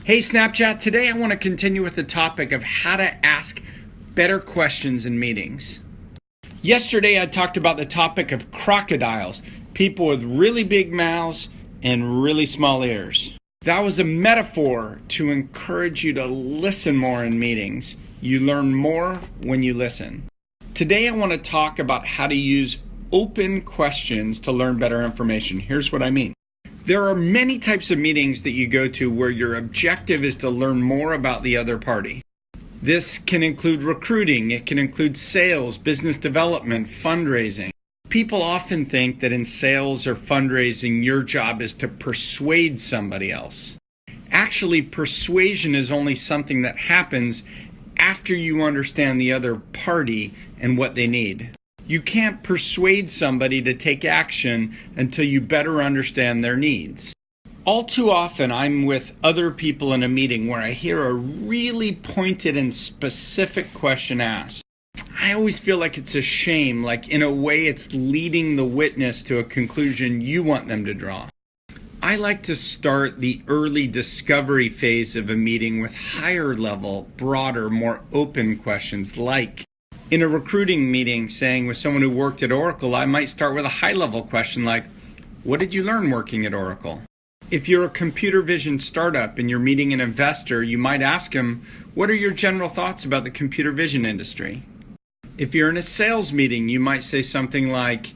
Hey Snapchat, today I want to continue with the topic of how to ask better questions in meetings. Yesterday I talked about the topic of crocodiles, people with really big mouths and really small ears. That was a metaphor to encourage you to listen more in meetings. You learn more when you listen. Today I want to talk about how to use open questions to learn better information. Here's what I mean. There are many types of meetings that you go to where your objective is to learn more about the other party. This can include recruiting, it can include sales, business development, fundraising. People often think that in sales or fundraising, your job is to persuade somebody else. Actually, persuasion is only something that happens after you understand the other party and what they need. You can't persuade somebody to take action until you better understand their needs. All too often, I'm with other people in a meeting where I hear a really pointed and specific question asked. I always feel like it's a shame, like in a way it's leading the witness to a conclusion you want them to draw. I like to start the early discovery phase of a meeting with higher level, broader, more open questions like, in a recruiting meeting, saying with someone who worked at Oracle, I might start with a high-level question like, what did you learn working at Oracle? If you're a computer vision startup and you're meeting an investor, you might ask him, what are your general thoughts about the computer vision industry? If you're in a sales meeting, you might say something like,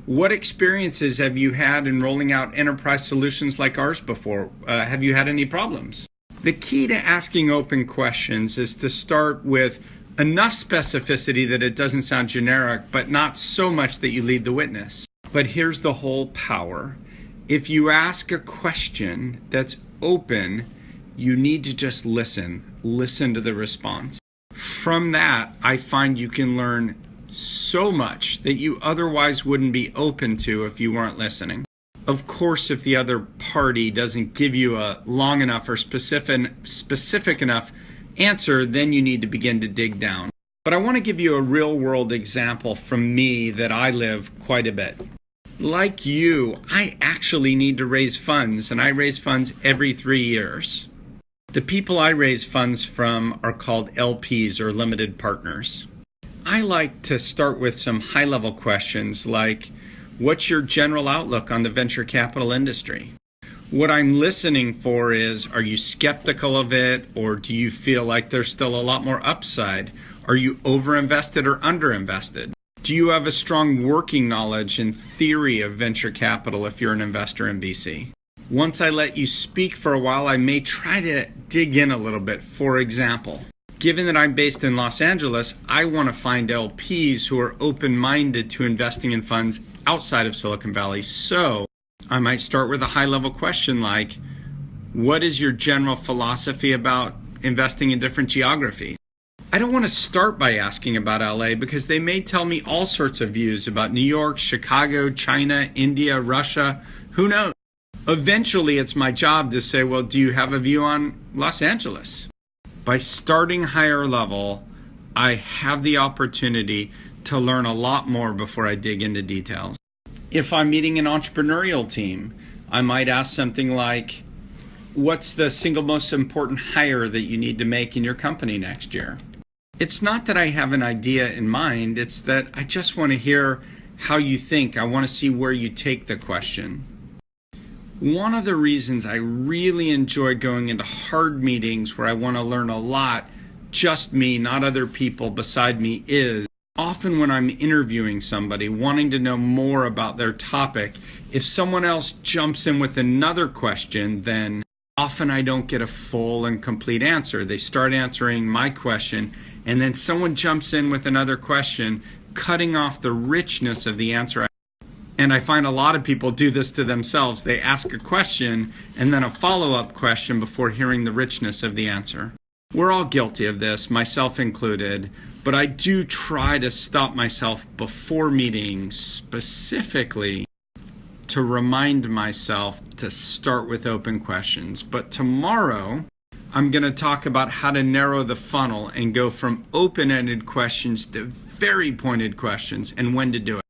what experiences have you had in rolling out enterprise solutions like ours before? Have you had any problems? The key to asking open questions is to start with enough specificity that it doesn't sound generic, but not so much that you lead the witness. But here's the whole power. If you ask a question that's open, you need to just listen to the response. From that, I find you can learn so much that you otherwise wouldn't be open to if you weren't listening. Of course, if the other party doesn't give you a long enough or specific enough answer, then you need to begin to dig down. But I want to give you a real-world example from me that I live quite a bit. Like you, I actually need to raise funds, and I raise funds every 3 years. The people I raise funds from are called LPs, or limited partners. I like to start with some high-level questions like, what's your general outlook on the venture capital industry? What I'm listening for is, are you skeptical of it, or do you feel like there's still a lot more upside? Are you overinvested or underinvested? Do you have a strong working knowledge and theory of venture capital if you're an investor in VC? Once I let you speak for a while, I may try to dig in a little bit. For example, given that I'm based in Los Angeles, I want to find LPs who are open-minded to investing in funds outside of Silicon Valley. So I might start with a high-level question like, what is your general philosophy about investing in different geographies? I don't want to start by asking about LA because they may tell me all sorts of views about New York, Chicago, China, India, Russia, who knows? Eventually, it's my job to say, well, do you have a view on Los Angeles? By starting higher level, I have the opportunity to learn a lot more before I dig into details. If I'm meeting an entrepreneurial team, I might ask something like, what's the single most important hire that you need to make in your company next year? It's not that I have an idea in mind, it's that I just want to hear how you think. I want to see where you take the question. One of the reasons I really enjoy going into hard meetings where I want to learn a lot, just me, not other people beside me, is often when I'm interviewing somebody, wanting to know more about their topic, if someone else jumps in with another question, then often I don't get a full and complete answer. They start answering my question, and then someone jumps in with another question, cutting off the richness of the answer. And I find a lot of people do this to themselves. They ask a question and then a follow-up question before hearing the richness of the answer. We're all guilty of this, myself included, but I do try to stop myself before meetings specifically to remind myself to start with open questions. But tomorrow, I'm going to talk about how to narrow the funnel and go from open-ended questions to very pointed questions and when to do it.